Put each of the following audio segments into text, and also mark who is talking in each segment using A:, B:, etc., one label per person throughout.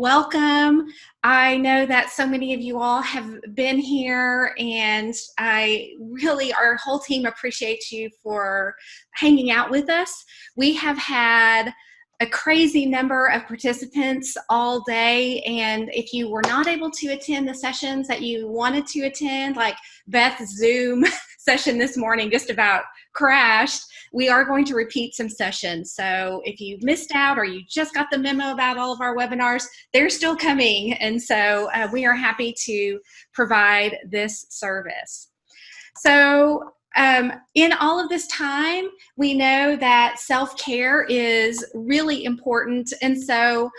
A: welcome. I know that so many of you all have been here, and our whole team appreciates you for hanging out with us. We have had a crazy number of participants all day, and if you were not able to attend the sessions that you wanted to attend, like Beth's Zoom session this morning just about crashed, we are going to repeat some sessions. So if you missed out or you just got the memo about all of our webinars, they're still coming. And so we are happy to provide this service. So in all of this time, we know that self-care is really important. And so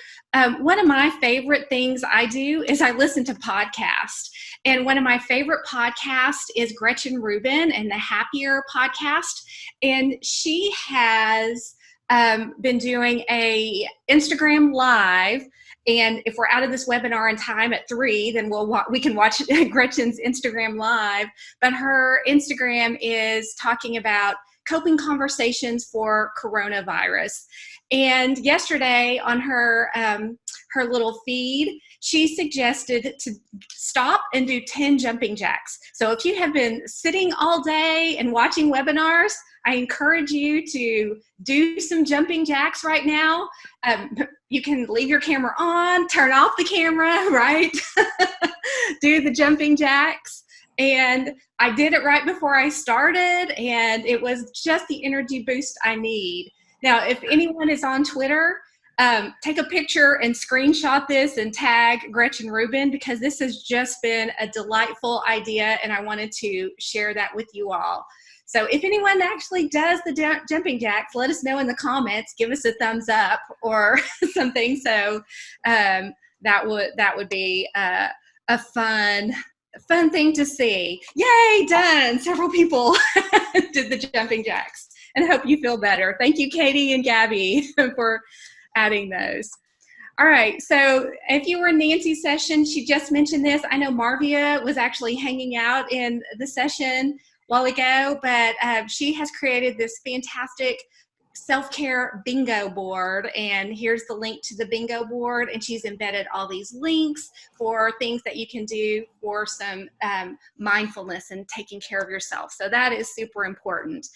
A: one of my favorite things I do is I listen to podcasts. And one of my favorite podcasts is Gretchen Rubin and the Happier podcast. And she has been doing a Instagram Live. And if we're out of this webinar in time at 3, then we can watch Gretchen's Instagram Live. But her Instagram is talking about coping conversations for coronavirus. And yesterday on her little feed, she suggested to stop and do 10 jumping jacks. So if you have been sitting all day and watching webinars, I encourage you to do some jumping jacks right now. You can leave your camera on, turn off the camera, right? Do the jumping jacks. And I did it right before I started, and it was just the energy boost I need. Now, if anyone is on Twitter, take a picture and screenshot this and tag Gretchen Rubin, because this has just been a delightful idea, and I wanted to share that with you all. So if anyone actually does the jumping jacks, let us know in the comments. Give us a thumbs up or something. So that would be a fun thing to see. Yay, done! Several people did the jumping jacks, and I hope you feel better. Thank you, Katie and Gabby, for adding those. All right, so if you were in Nancy's session, she just mentioned this. I know Marvia was actually hanging out in the session a while ago, but she has created this fantastic self-care bingo board, and here's the link to the bingo board, and she's embedded all these links for things that you can do for some mindfulness and taking care of yourself. So that is super important.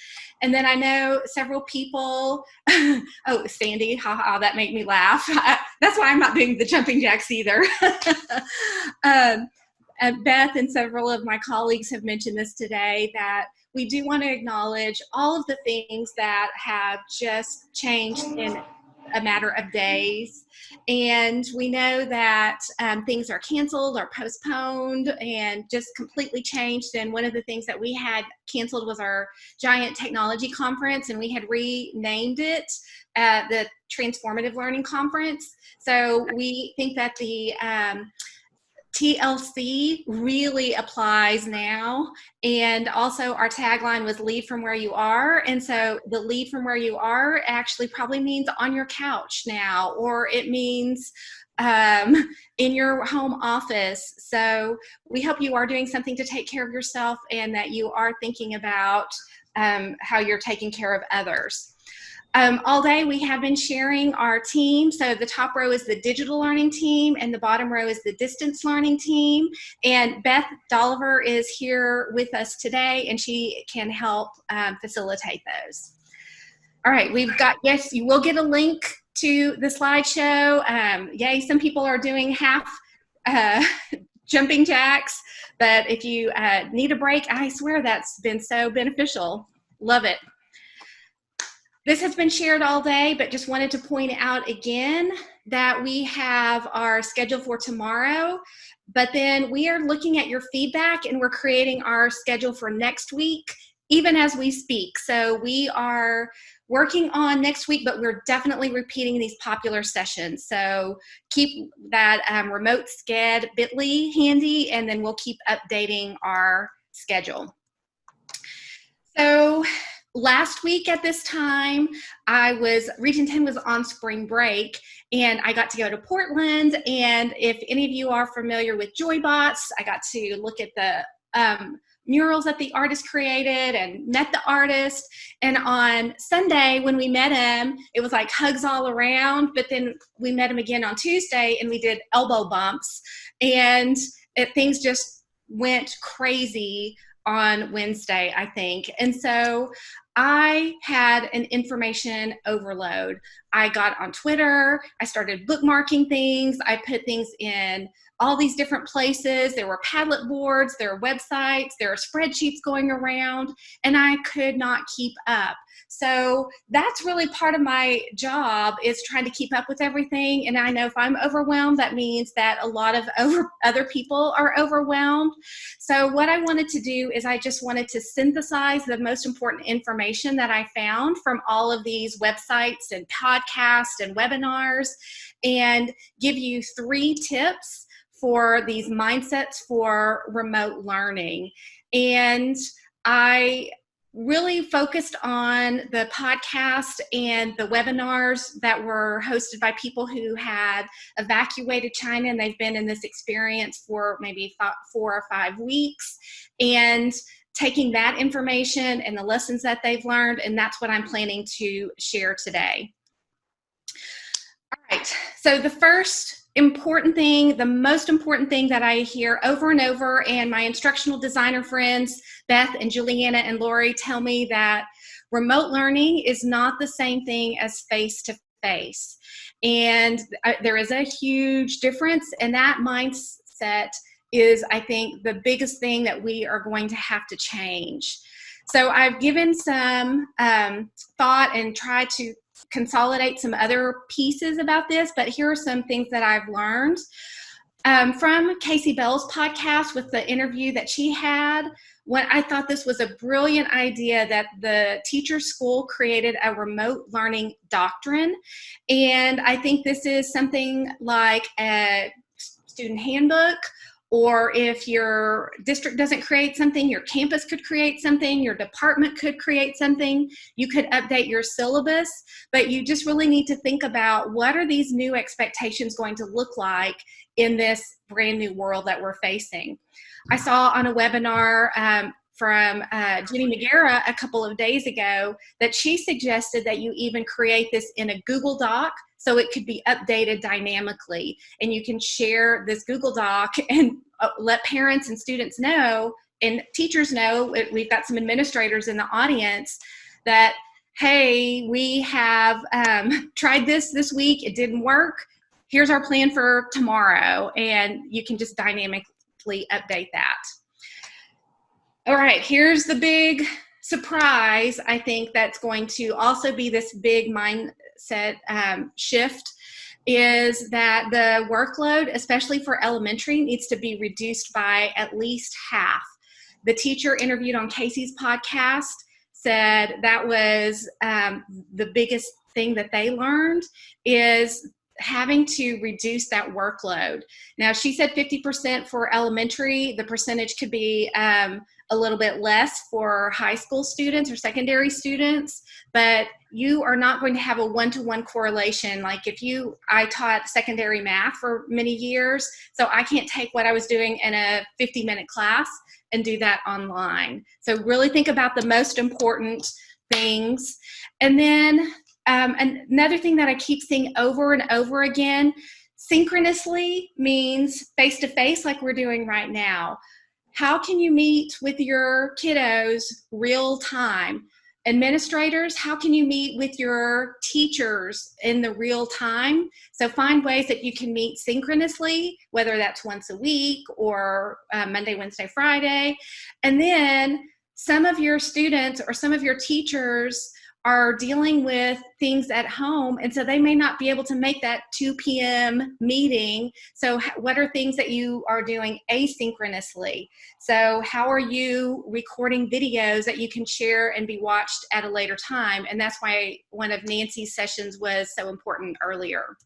A: And then I know several people, oh, Sandy, haha, that made me laugh. That's why I'm not doing the jumping jacks either. Beth and several of my colleagues have mentioned this today, that we do want to acknowledge all of the things that have just changed in a matter of days. And we know that things are canceled or postponed and just completely changed. And one of the things that we had canceled was our giant technology conference, and we had renamed it the Transformative Learning Conference. So we think that the TLC really applies now. And also our tagline was lead from where you are. And so the lead from where you are actually probably means on your couch now, or it means in your home office. So we hope you are doing something to take care of yourself, and that you are thinking about how you're taking care of others. All day we have been sharing our team. So the top row is the digital learning team, and the bottom row is the distance learning team. And Beth Dolliver is here with us today, and she can help facilitate those. All right, we've got, yes, you will get a link to the slideshow. Yay, some people are doing half jumping jacks, but if you need a break, I swear that's been so beneficial. Love it. This has been shared all day, but just wanted to point out again that we have our schedule for tomorrow, but then we are looking at your feedback, and we're creating our schedule for next week, even as we speak. So we are working on next week, but we're definitely repeating these popular sessions. So keep that remote sched bit.ly handy, and then we'll keep updating our schedule. So last week at this time, Region 10 was on spring break, and I got to go to Portland. And if any of you are familiar with Joybots, I got to look at the murals that the artist created and met the artist. And on Sunday, when we met him, it was like hugs all around. But then we met him again on Tuesday and we did elbow bumps. And things just went crazy on Wednesday, I think. And so I had an information overload. I got on Twitter, I started bookmarking things, I put things in all these different places. There were Padlet boards, there were websites, there are spreadsheets going around, and I could not keep up. So that's really part of my job, is trying to keep up with everything. And I know if I'm overwhelmed, that means that a lot of other people are overwhelmed. So what I wanted to do is I just wanted to synthesize the most important information that I found from all of these websites and podcasts and webinars, and give you 3 tips for these mindsets for remote learning. And I really focused on the podcast and the webinars that were hosted by people who had evacuated China, and they've been in this experience for maybe 4 or 5 weeks, and taking that information and the lessons that they've learned, and that's what I'm planning to share today. All right, so the first important thing, the most important thing that I hear over and over, and my instructional designer friends, Beth and Juliana and Lori, tell me that remote learning is not the same thing as face-to-face. And there is a huge difference, and that mindset is, I think, the biggest thing that we are going to have to change. So I've given some thought and tried to consolidate some other pieces about this, but here are some things that I've learned. From Casey Bell's podcast with the interview that she had, when I thought this was a brilliant idea that the teacher school created a remote learning doctrine. And I think this is something like a student handbook, or if your district doesn't create something, your campus could create something, your department could create something, you could update your syllabus, but you just really need to think about what are these new expectations going to look like in this brand new world that we're facing. I saw on a webinar from Jenny Magera a couple of days ago that she suggested that you even create this in a Google Doc so it could be updated dynamically, and you can share this Google Doc and let parents and students know, and teachers know. We've got some administrators in the audience that, hey, we have tried this week, it didn't work, here's our plan for tomorrow, and you can just dynamically update that. All right, here's the big surprise, I think, that's going to also be this big mindset shift, is that the workload, especially for elementary, needs to be reduced by at least half. The teacher interviewed on Casey's podcast said that was the biggest thing that they learned, is having to reduce that workload. Now, she said 50% for elementary. The percentage could be a little bit less for high school students or secondary students, but you are not going to have a one-to-one correlation. Like I taught secondary math for many years, so I can't take what I was doing in a 50-minute class and do that online. So really think about the most important things. And then another thing that I keep seeing over and over again, synchronously means face-to-face like we're doing right now. How can you meet with your kiddos real time? Administrators, how can you meet with your teachers in the real time? So find ways that you can meet synchronously, whether that's once a week or Monday, Wednesday, Friday. And then some of your students or some of your teachers are dealing with things at home, and so they may not be able to make that 2 p.m. meeting. So what are things that you are doing asynchronously? So how are you recording videos that you can share and be watched at a later time? And that's why one of Nancy's sessions was so important earlier.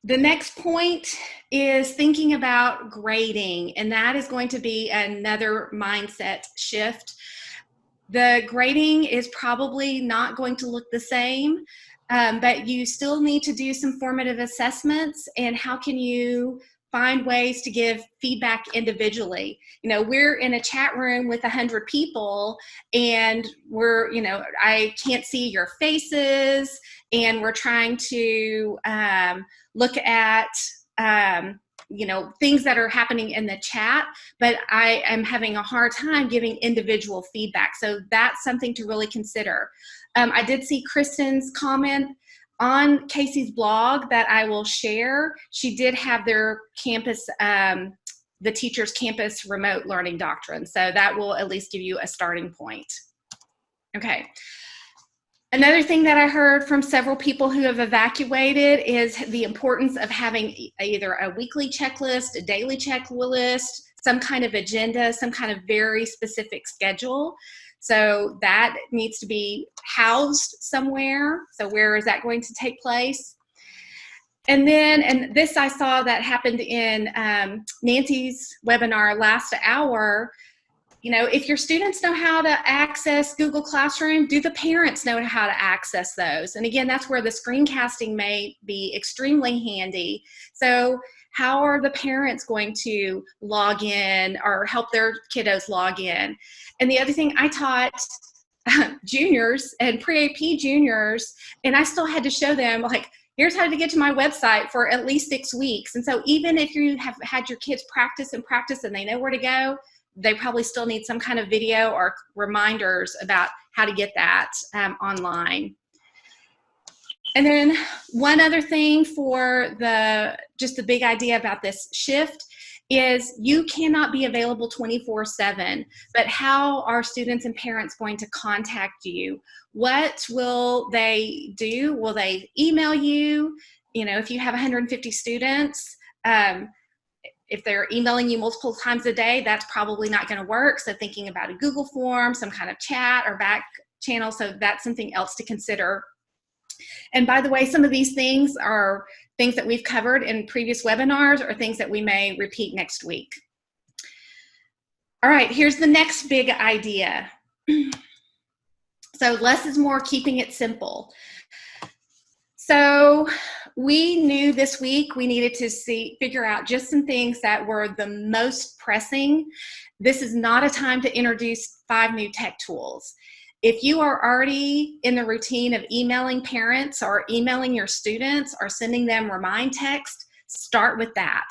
A: The next point is thinking about grading, and that is going to be another mindset shift. The grading is probably not going to look the same, but you still need to do some formative assessments. And how can you find ways to give feedback individually. You know, we're in a chat room with 100 people, and we're, you know, I can't see your faces, and we're trying to look at you know, things that are happening in the chat, but I am having a hard time giving individual feedback. So that's something to really consider. I did see Kristen's comment on Casey's blog that I will share. She did have their campus, the teacher's campus remote learning doctrine. So that will at least give you a starting point. Okay. Another thing that I heard from several people who have evacuated is the importance of having either a weekly checklist, a daily checklist, some kind of agenda, some kind of very specific schedule. So that needs to be housed somewhere. So where is that going to take place? And then, and this I saw that happened in Nancy's webinar last hour. You know, if your students know how to access Google Classroom, do the parents know how to access those? And again, that's where the screencasting may be extremely handy. So how are the parents going to log in or help their kiddos log in? And the other thing, I taught juniors and pre-AP juniors, and I still had to show them, like, here's how to get to my website for at least 6 weeks. And so even if you have had your kids practice and they know where to go, they probably still need some kind of video or reminders about how to get that online. And then one other thing for just the big idea about this shift is you cannot be available 24/7, but how are students and parents going to contact you? What will they do? Will they email you? You know, if you have 150 students, if they're emailing you multiple times a day, that's probably not going to work. So thinking about a Google form, some kind of chat or back channel, so that's something else to consider. And by the way, some of these things are things that we've covered in previous webinars or things that we may repeat next week. All right, here's the next big idea. So less is more, keeping it simple. So we knew this week we needed to figure out just some things that were the most pressing. This is not a time to introduce 5 new tech tools. If you are already in the routine of emailing parents or emailing your students or sending them remind text, start with that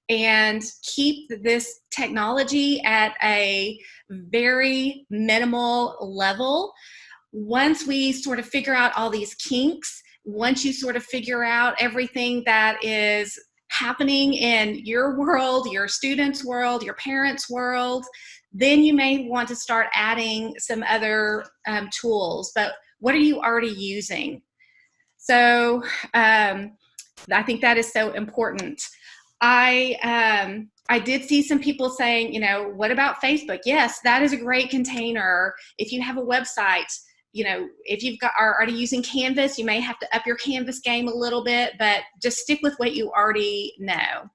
A: and keep this technology at a very minimal level. Once we sort of figure out all these kinks, once you sort of figure out everything that is happening in your world, your students' world, your parents' world, then you may want to start adding some other tools. But what are you already using? So I think that is so important. I did see some people saying, you know, what about Facebook? Yes, that is a great container. If you have a website, you know, if you've are already using Canvas, you may have to up your Canvas game a little bit, but just stick with what you already know.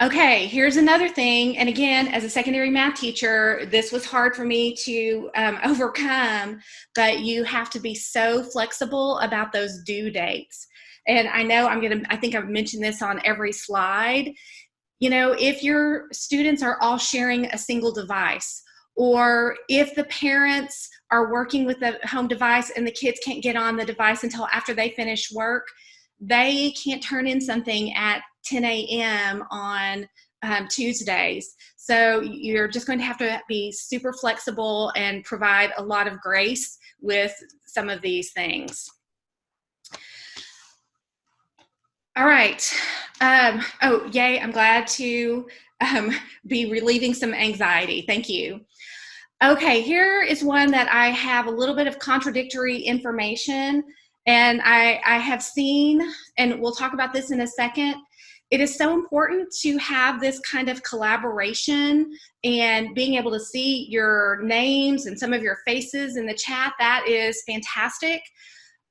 A: Okay, here's another thing. And again, as a secondary math teacher, this was hard for me to overcome, but you have to be so flexible about those due dates. And I know I think I've mentioned this on every slide. You know, if your students are all sharing a single device, or if the parents are working with the home device and the kids can't get on the device until after they finish work, they can't turn in something at 10 a.m. on Tuesdays. So you're just going to have to be super flexible and provide a lot of grace with some of these things. All right. Oh, yay, I'm glad to be relieving some anxiety. Thank you. Okay, here is one that I have a little bit of contradictory information, and I have seen, and we'll talk about this in a second. It is so important to have this kind of collaboration and being able to see your names and some of your faces in the chat. That is fantastic.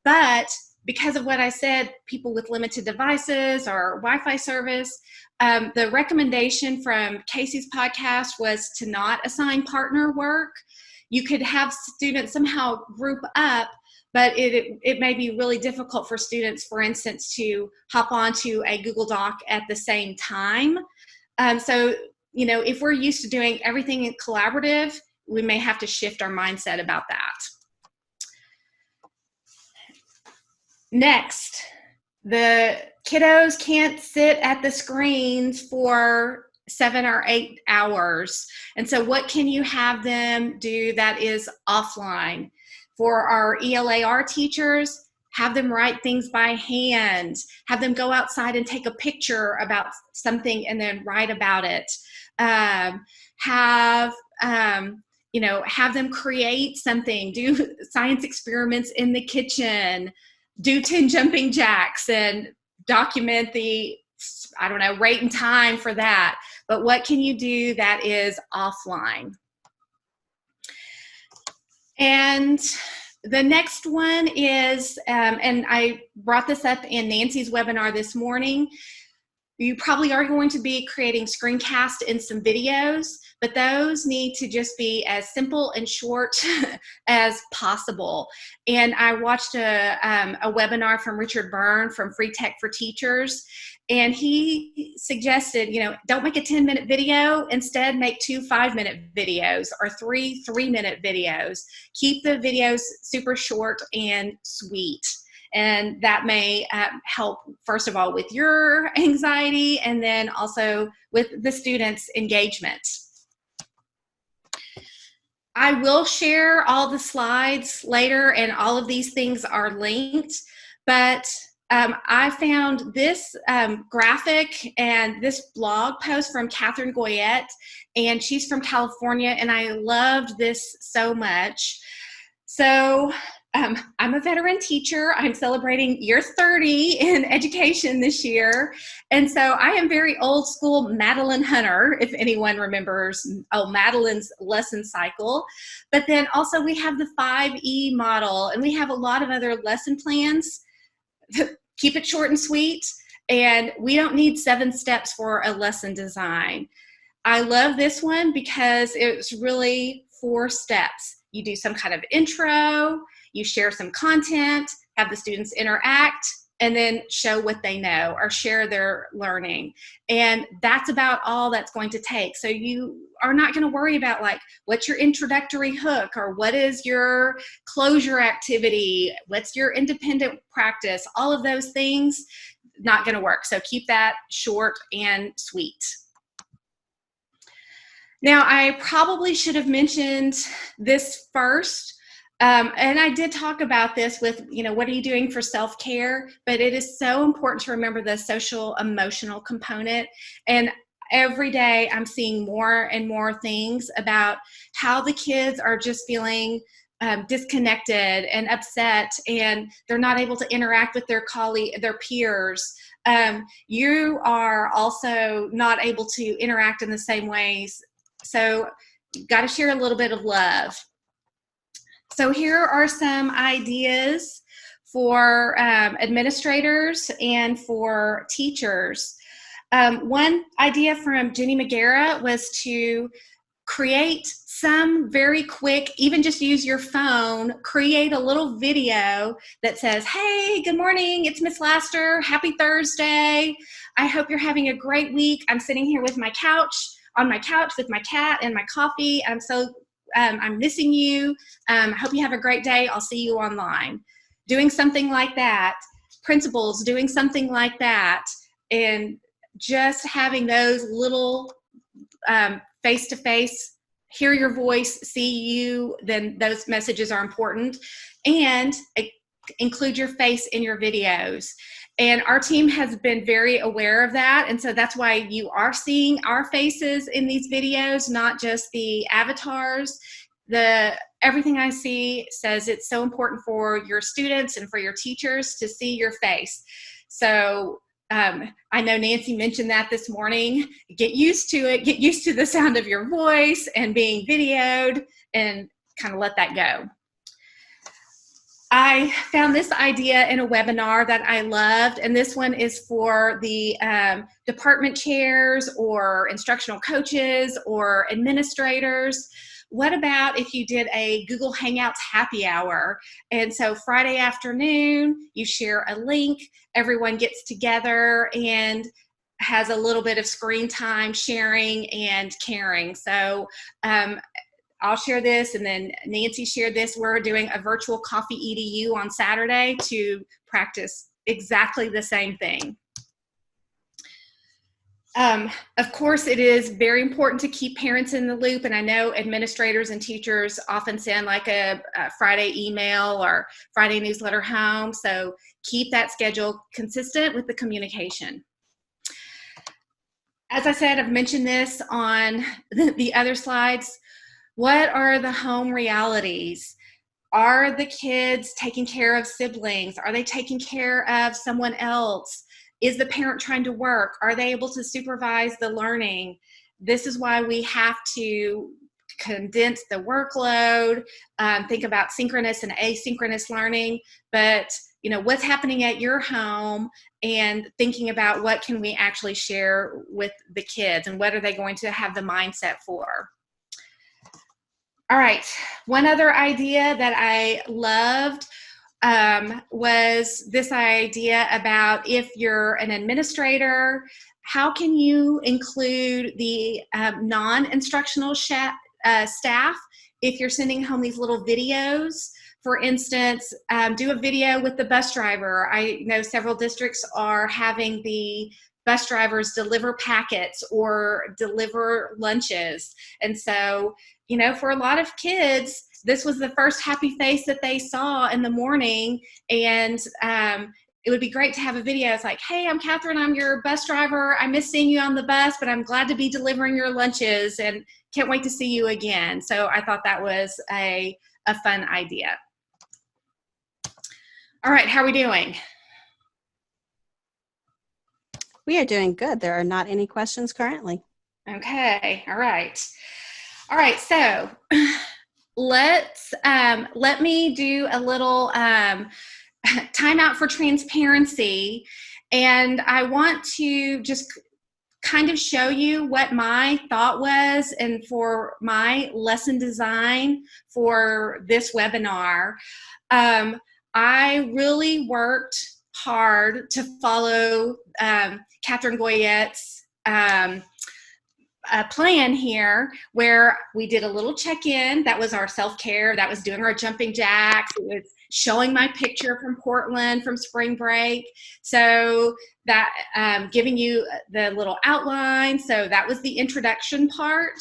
A: But because of what I said, people with limited devices or Wi-Fi service, the recommendation from Casey's podcast was to not assign partner work. You could have students somehow group up, but it may be really difficult for students, for instance, to hop onto a Google Doc at the same time. So, if we're used to doing everything in collaborative, we may have to shift our mindset about that. Next, the kiddos can't sit at the screens for 7 or 8 hours. And so what can you have them do that is offline? For our ELAR teachers, have them write things by hand, have them go outside and take a picture about something and then write about it. Have them create something, do science experiments in the kitchen, do 10 jumping jacks and document the, rate and time for that. But what can you do that is offline? And the next one is, and I brought this up in Nancy's webinar this morning, you probably are going to be creating screencasts and some videos, but those need to just be as simple and short as possible. And I watched a webinar from Richard Byrne from Free Tech for Teachers, and he suggested, don't make a 10-minute video. Instead, make 2 5-minute videos or 3 3-minute videos. Keep the videos super short and sweet. And that may help, first of all, with your anxiety and then also with the students' engagement. I will share all the slides later, and all of these things are linked, but I found this graphic and this blog post from Catherine Goyette, and she's from California, and I loved this so much. So I'm a veteran teacher. I'm celebrating year 30 in education this year. And so I am very old school Madeline Hunter, if anyone remembers Madeline's lesson cycle. But then also we have the 5E model, and we have a lot of other lesson plans. Keep it short and sweet. And we don't need 7 steps for a lesson design. I love this one because it's really 4 steps. You do some kind of intro, you share some content, have the students interact, and then show what they know or share their learning. And that's about all that's going to take. So you are not going to worry about what's your introductory hook, or what is your closure activity, what's your independent practice, all of those things, not going to work. So keep that short and sweet. Now, I probably should have mentioned this first, and I did talk about this with, what are you doing for self-care? But it is so important to remember the social emotional component. And every day I'm seeing more and more things about how the kids are just feeling disconnected and upset, and they're not able to interact with their peers. You are also not able to interact in the same ways. So you've got to share a little bit of love. So here are some ideas for administrators and for teachers. One idea from Jenny Magera was to create some very quick, even just use your phone, create a little video that says, hey, good morning, it's Miss Laster, happy Thursday. I hope you're having a great week. I'm sitting here with on my couch with my cat and my coffee. I'm missing you. I hope you have a great day. I'll see you online. Doing something like that. Principals doing something like that. And just having those little face-to-face, hear your voice, see you, then those messages are important. And include your face in your videos. And our team has been very aware of that. And so that's why you are seeing our faces in these videos, not just the avatars. Everything I see says it's so important for your students and for your teachers to see your face. So I know Nancy mentioned that this morning. Get used to it. Get used to the sound of your voice and being videoed, and kind of let that go. I found this idea in a webinar that I loved, and this one is for the department chairs or instructional coaches or administrators. what about if you did a Google Hangouts happy hour? And so Friday afternoon, you share a link, everyone gets together and has a little bit of screen time sharing and caring. So I'll share this, and then Nancy shared this. We're doing a virtual coffee EDU on Saturday to practice exactly the same thing. Of course, it is very important to keep parents in the loop, and I know administrators and teachers often send like a Friday email or Friday newsletter home, so keep that schedule consistent with the communication. As I said, I've mentioned this on the other slides. What are the home realities? Are the kids taking care of siblings? Are they taking care of someone else? Is the parent trying to work? Are they able to supervise the learning? This is why we have to condense the workload, think about synchronous and asynchronous learning, but what's happening at your home, and thinking about what can we actually share with the kids and what are they going to have the mindset for. All right, one other idea that I loved was this idea about if you're an administrator, how can you include the non-instructional staff if you're sending home these little videos? For instance, do a video with the bus driver. I know several districts are having the bus drivers deliver packets or deliver lunches. And so, for a lot of kids, this was the first happy face that they saw in the morning. And it would be great to have a video. It's like, hey, I'm Catherine, I'm your bus driver. I miss seeing you on the bus, but I'm glad to be delivering your lunches and can't wait to see you again. So I thought that was a fun idea. All right, how are we doing?
B: We are doing good. There are not any questions currently.
A: Okay, all right. All right, so let me do a little timeout for transparency. And I want to just kind of show you what my thought was and for my lesson design for this webinar. I really worked hard to follow Catherine Goyette's plan here, where we did a little check-in. That was our self-care. That was doing our jumping jacks. It was showing my picture from Portland from spring break. So that giving you the little outline. So that was the introduction part.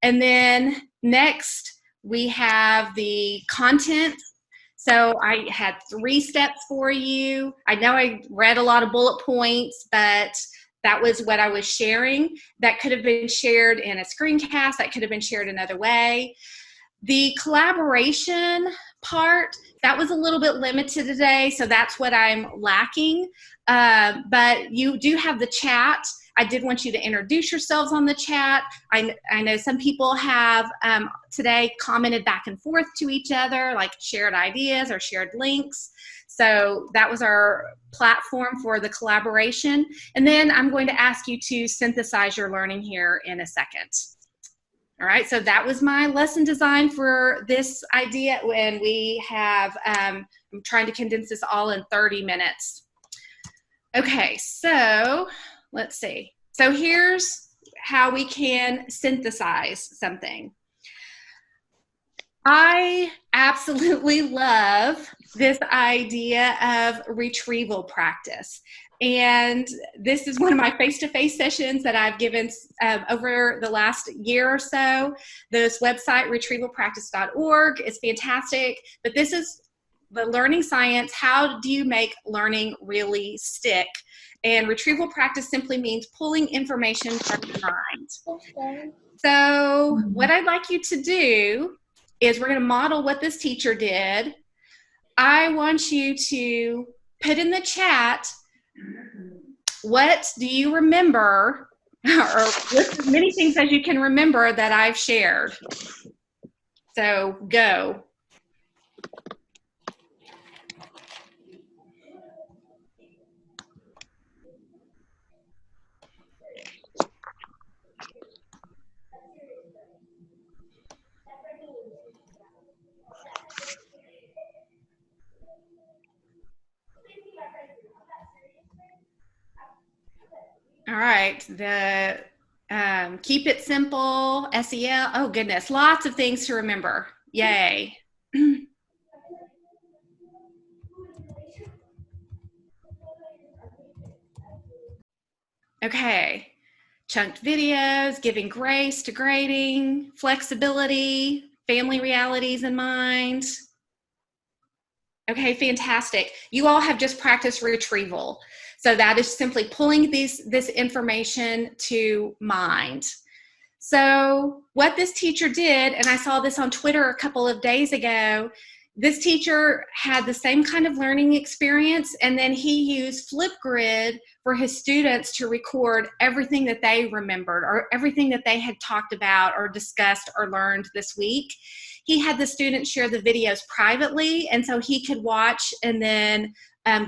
A: And then next we have the content. So I had 3 steps for you. I know I read a lot of bullet points, but that was what I was sharing. That could have been shared in a screencast. That could have been shared another way. The collaboration part, that was a little bit limited today, so that's what I'm lacking. But you do have the chat. I did want you to introduce yourselves on the chat. I know some people have today commented back and forth to each other, like shared ideas or shared links. So that was our platform for the collaboration. And then I'm going to ask you to synthesize your learning here in a second. All right, so that was my lesson design for this idea, and we have, I'm trying to condense this all in 30 minutes. Okay, so let's see. So here's how we can synthesize something. I absolutely love this idea of retrieval practice. And this is one of my face-to-face sessions that I've given over the last year or so. This website, retrievalpractice.org, is fantastic. But this is the learning science. How do you make learning really stick? And retrieval practice simply means pulling information from your mind. Okay. So what I'd like you to do is we're going to model what this teacher did. I want you to put in the chat, what do you remember, or list as many things as you can remember that I've shared. So go. All right. The keep it simple, SEL. Oh, goodness. Lots of things to remember. Yay. Okay. Chunked videos, giving grace to grading, flexibility, family realities in mind. Okay, fantastic. You all have just practiced retrieval. So that is simply pulling this information to mind. So what this teacher did, and I saw this on Twitter a couple of days ago, this teacher had the same kind of learning experience, and then he used Flipgrid for his students to record everything that they remembered or everything that they had talked about or discussed or learned this week. He had the students share the videos privately, and so he could watch and then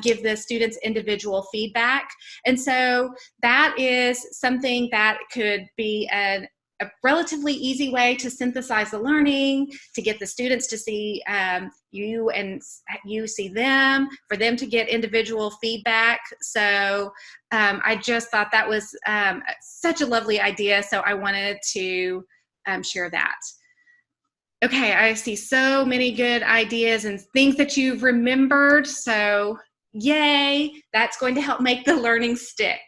A: give the students individual feedback. And so that is something that could be a relatively easy way to synthesize the learning, to get the students to see you and you see them, for them to get individual feedback. So I just thought that was such a lovely idea, so I wanted to share that. Okay, I see so many good ideas and things that you've remembered, so yay, that's going to help make the learning stick.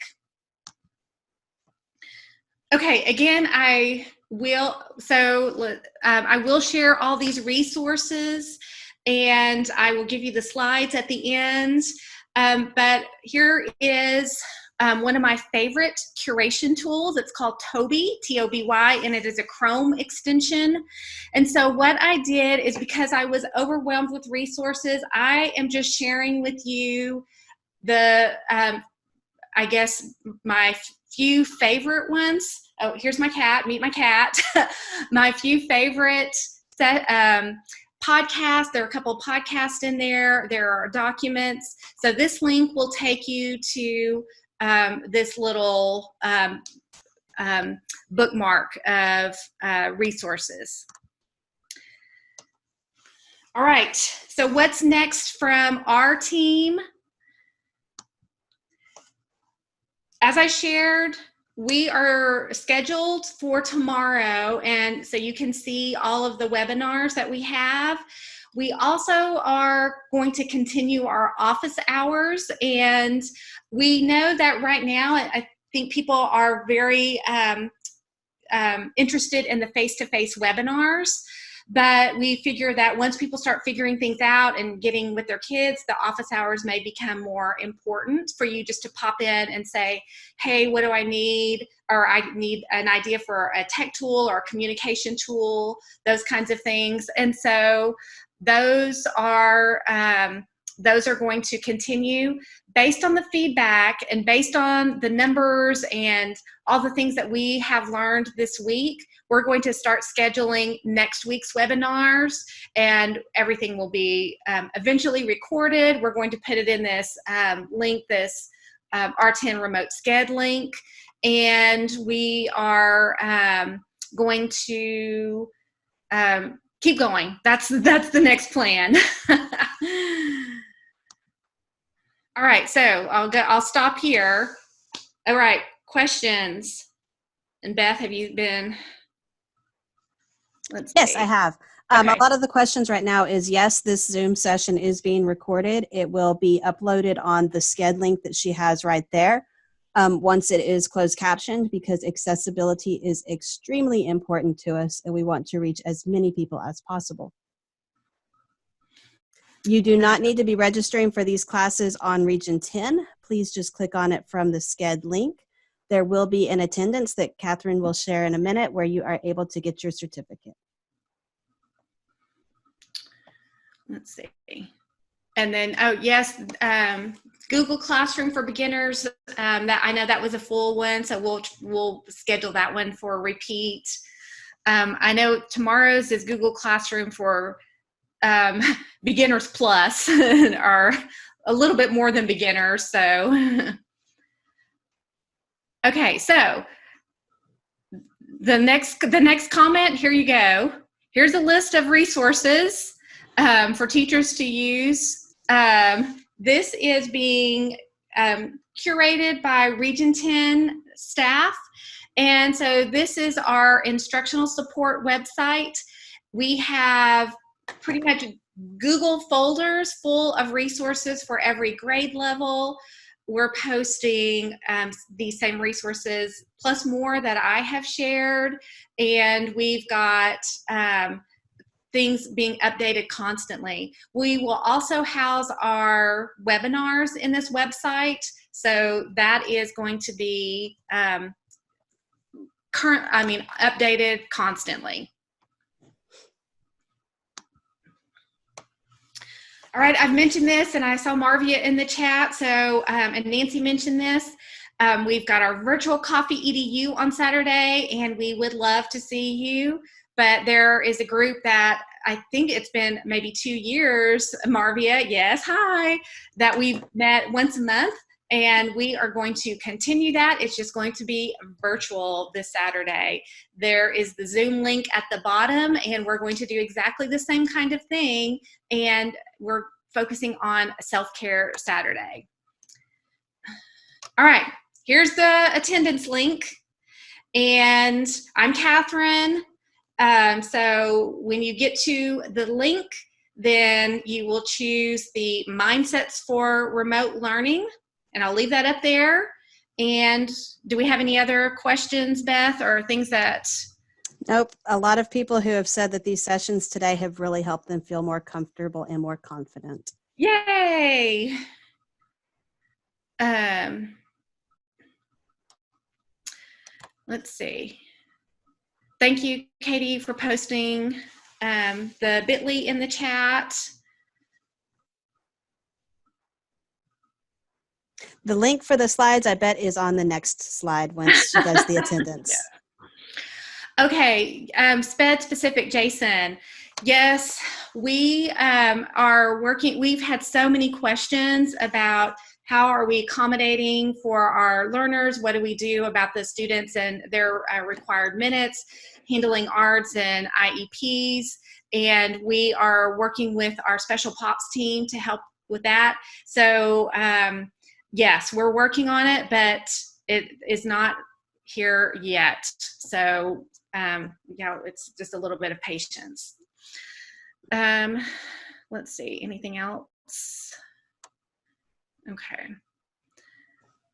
A: Okay, again, I will share all these resources, and I will give you the slides at the end. But here is one of my favorite curation tools. It's called Toby, T-O-B-Y, and it is a Chrome extension. And so what I did is, because I was overwhelmed with resources, I am just sharing with you the, I guess, my few favorite ones. Oh, here's my cat. Meet my cat. My few favorite podcasts. There are a couple of podcasts in there. There are documents. So this link will take you to this little bookmark of resources. All right. So what's next from our team? As I shared, we are scheduled for tomorrow, and so you can see all of the webinars that we have. We also are going to continue our office hours, and we know that right now, I think people are very interested in the face-to-face webinars. But we figure that once people start figuring things out and getting with their kids, the office hours may become more important for you just to pop in and say, hey, what do I need? Or I need an idea for a tech tool or a communication tool, those kinds of things. And so those are going to continue based on the feedback and based on the numbers and all the things that we have learned this week. We're going to start scheduling next week's webinars, and everything will be eventually recorded. We're going to put it in this link, this R10 remote sched link, and we are going to keep going. That's the next plan. All right, so I'll stop here. All right, questions. And Beth, have you been?
B: Yes, I have.
A: Okay.
B: A lot of the questions right now is, yes, this Zoom session is being recorded. It will be uploaded on the sched link that she has right there once it is closed captioned, because accessibility is extremely important to us, and we want to reach as many people as possible. You do not need to be registering for these classes on Region 10. Please just click on it from the sched link. There will be an attendance that Catherine will share in a minute where you are able to get your certificate.
A: Let's see. And then, oh yes, Google Classroom for Beginners. That I know that was a full one, so we'll schedule that one for a repeat. I know tomorrow's is Google Classroom for Beginners Plus, are a little bit more than beginners. So, okay, so the next comment. Here you go. Here's a list of resources for teachers to use. This is being curated by Region 10 staff. And so this is our instructional support website. We have pretty much Google folders full of resources for every grade level. We're posting these same resources plus more that I have shared, and we've got things being updated constantly. We will also house our webinars in this website, so that is going to be updated constantly. All right, I've mentioned this, and I saw Marvia in the chat, so, and Nancy mentioned this. We've got our virtual coffee EDU on Saturday, and we would love to see you. But there is a group that I think it's been maybe 2 years, Marvia, yes, hi, that we've met once a month, and we are going to continue that. It's just going to be virtual this Saturday. There is the Zoom link at the bottom, and we're going to do exactly the same kind of thing, and we're focusing on Self-Care Saturday. All right, here's the attendance link, and I'm Catherine. So when you get to the link, then you will choose the Mindsets for Remote Learning, and I'll leave that up there. And do we have any other questions, Beth, or things that?
B: Nope. A lot of people who have said that these sessions today have really helped them feel more comfortable and more confident.
A: Yay! Let's see. Thank you, Katie, for posting the bit.ly in the chat.
B: The link for the slides, I bet, is on the next slide once she does the attendance.
A: Yeah. Okay, SPED specific, Jason. Yes, we are working. We've had so many questions about how are we accommodating for our learners? What do we do about the students and their required minutes, handling ARDS and IEPs? And we are working with our Special POPs team to help with that. So yes, we're working on it, but it is not here yet. So yeah, it's just a little bit of patience. Let's see, anything else? Okay.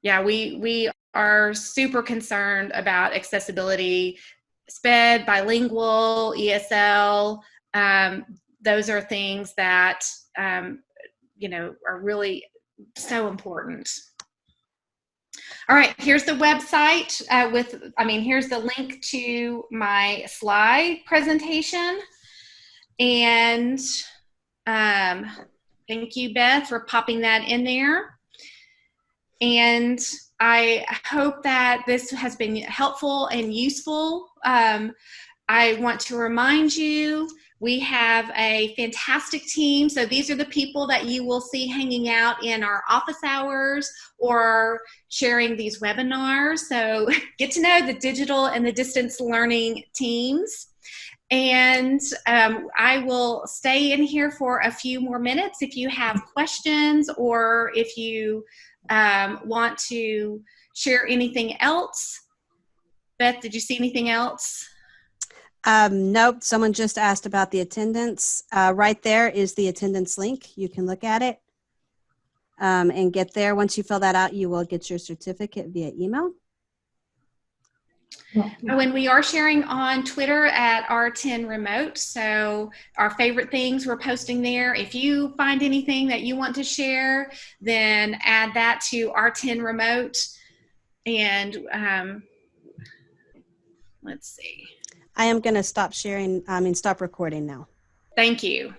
A: Yeah, we are super concerned about accessibility, SPED, bilingual, ESL. Those are things that you know, are really so important. All right, here's the website here's the link to my slide presentation. And thank you, Beth, for popping that in there. And I hope that this has been helpful and useful. I want to remind you, we have a fantastic team. So these are the people that you will see hanging out in our office hours or sharing these webinars. So get to know the digital and the distance learning teams. And I will stay in here for a few more minutes if you have questions or if you want to share anything else. Beth, did you see anything else?
B: Nope. Someone just asked about the attendance. Right there is the attendance link. You can look at it and get there. Once you fill that out, you will get your certificate via email.
A: Oh, and we are sharing on Twitter at R10 Remote. So our favorite things we're posting there. If you find anything that you want to share, then add that to R10 Remote. And let's see.
B: I am going to stop recording now.
A: Thank you.